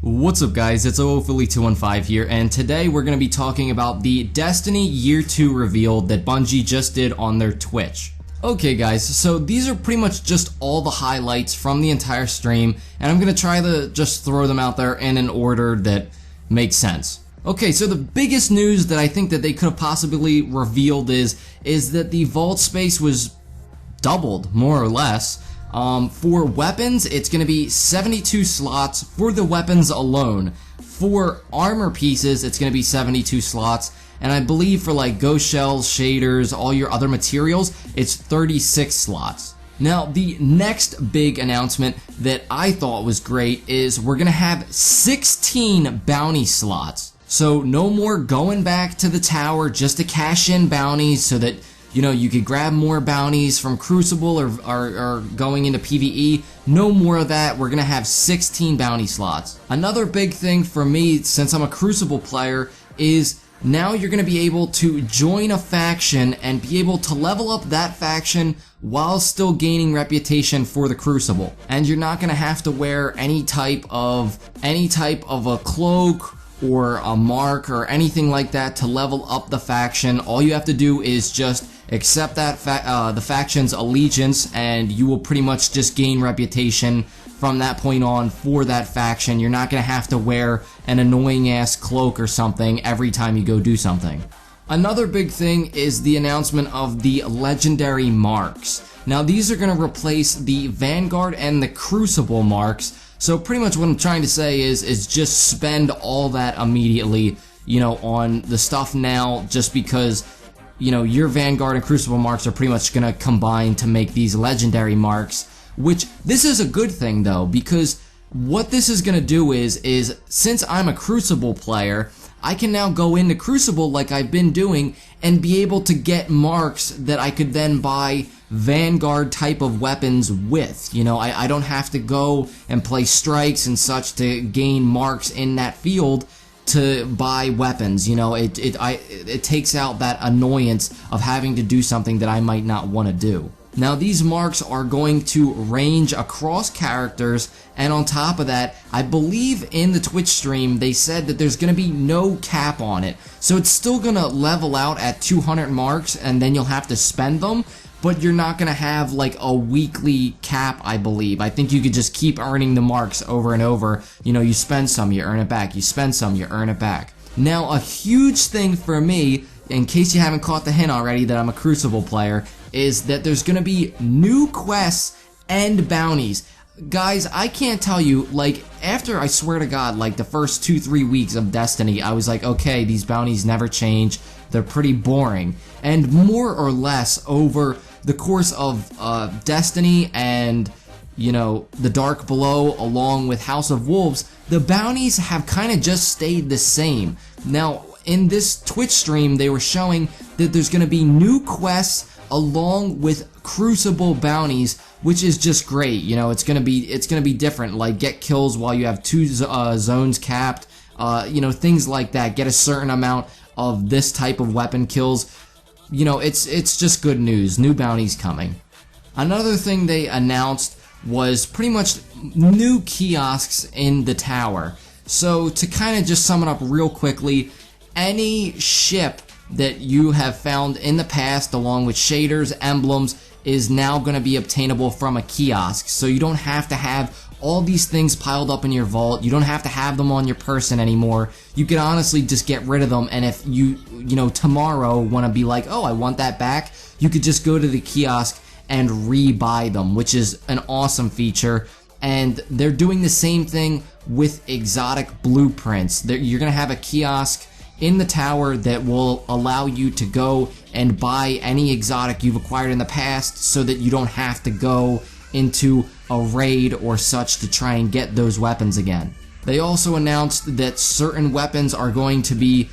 What's up guys, it's OOPhilly215 here, and today we're going to be talking about the Destiny Year 2 reveal that Bungie just did on their Twitch. Okay guys, so these are pretty much just all the highlights from the entire stream, and I'm going to try to just throw them out there in an order that makes sense. Okay, so the biggest news that I think that they could have possibly revealed is that the vault space was doubled, more or less. For weapons, it's going to be 72 slots for the weapons alone. For armor pieces, it's going to be 72 slots. And I believe for like ghost shells, shaders, all your other materials, it's 36 slots. Now, the next big announcement that I thought was great is we're going to have 16 bounty slots. So no more going back to the tower just to cash in bounties so that you could grab more bounties from Crucible or going into PvE. No more of that. We're going to have 16 bounty slots. Another big thing for me, since I'm a Crucible player, is now you're going to be able to join a faction and be able to level up that faction while still gaining reputation for the Crucible. And you're not going to have to wear any type of a cloak or a mark or anything like that to level up the faction. All you have to do is just accept that the faction's allegiance, and you will pretty much just gain reputation from that point on for that faction. You're not going to have to wear an annoying ass cloak or something every time you go do something. Another big thing is the announcement of the legendary marks. Now these are going to replace the Vanguard and the Crucible marks. So pretty much what I'm trying to say is just spend all that immediately, on the stuff now, just because your Vanguard and Crucible marks are pretty much going to combine to make these legendary marks, which this is a good thing though, because what this is going to do is since I'm a Crucible player, I can now go into Crucible like I've been doing and be able to get marks that I could then buy Vanguard type of weapons with. I don't have to go and play strikes and such to gain marks in that field to buy weapons. It takes out that annoyance of having to do something that I might not want to do. Now these marks are going to range across characters, and on top of that, I believe in the Twitch stream they said that there's going to be no cap on it. So it's still going to level out at 200 marks and then you'll have to spend them, but you're not going to have like a weekly cap, I believe. I think you could just keep earning the marks over and over. You spend some, you earn it back. You spend some, you earn it back. Now a huge thing for me, in case you haven't caught the hint already that I'm a Crucible player, is that there's going to be new quests and bounties. Guys, I can't tell you, after, I swear to God, the first 2-3 weeks of Destiny, I was like, okay, these bounties never change, they're pretty boring. And more or less, over the course of Destiny and, the Dark Below, along with House of Wolves, the bounties have kind of just stayed the same. Now, in this Twitch stream, they were showing that there's going to be new quests along with Crucible bounties, which is just great. It's gonna be different, like get kills while you have 2 zones capped, things like that. Get a certain amount of this type of weapon kills. It's just good news. New bounties coming. Another thing they announced was pretty much new kiosks in the tower. So to kind of just sum it up real quickly, any ship that you have found in the past, along with shaders, emblems, is now going to be obtainable from a kiosk. So you don't have to have all these things piled up in your vault. You don't have to have them on your person anymore. You can honestly just get rid of them, and if you tomorrow want to be like, oh, I want that back, you could just go to the kiosk and re-buy them, which is an awesome feature. And they're doing the same thing with exotic blueprints. You're going to have a kiosk in the tower that will allow you to go and buy any exotic you've acquired in the past, so that you don't have to go into a raid or such to try and get those weapons again. They also announced that certain weapons are going to be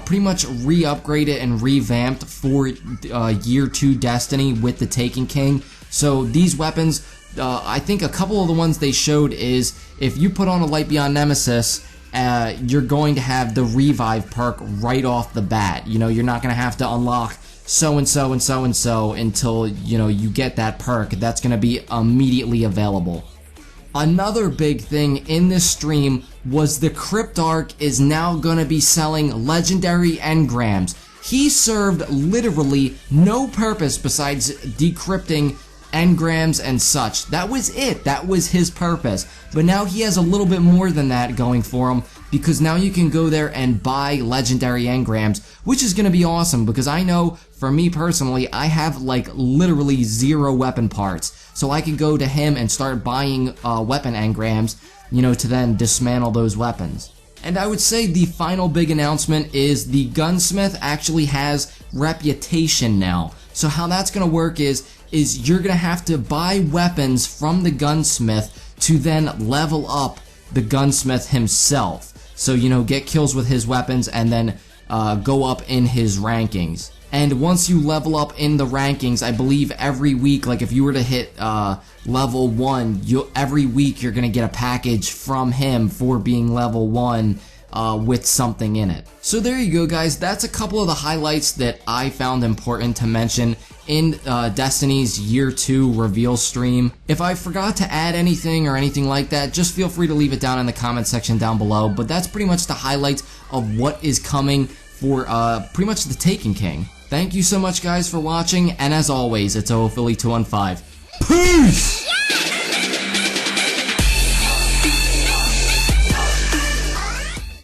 pretty much re-upgraded and revamped for Year 2 Destiny with the Taken King. So these weapons, I think a couple of the ones they showed is, if you put on a Light Beyond Nemesis, you're going to have the revive perk right off the bat. You're not going to have to unlock so-and-so and so-and-so until, you get that perk. That's going to be immediately available. Another big thing in this stream was the Crypt Arc is now gonna be selling legendary engrams. He served literally no purpose besides decrypting engrams and such. That was it. That was his purpose. But now he has a little bit more than that going for him, because now you can go there and buy legendary engrams, which is going to be awesome, because I know for me personally, I have like literally 0 weapon parts. So I can go to him and start buying weapon engrams, you know, to then dismantle those weapons. And I would say the final big announcement is the gunsmith actually has reputation now. So how that's going to work is you're going to have to buy weapons from the gunsmith to then level up the gunsmith himself. So, you know, get kills with his weapons and then go up in his rankings. And once you level up in the rankings, I believe every week, like if you were to hit level 1, every week you're going to get a package from him for being level 1 with something in it. So there you go, guys. That's a couple of the highlights that I found important to mention in Destiny's Year 2 reveal stream. If I forgot to add anything or anything like that, just feel free to leave it down in the comment section down below. But that's pretty much the highlights of what is coming for pretty much the Taken King. Thank you so much, guys, for watching, and as always, it's Philly 215. Peace!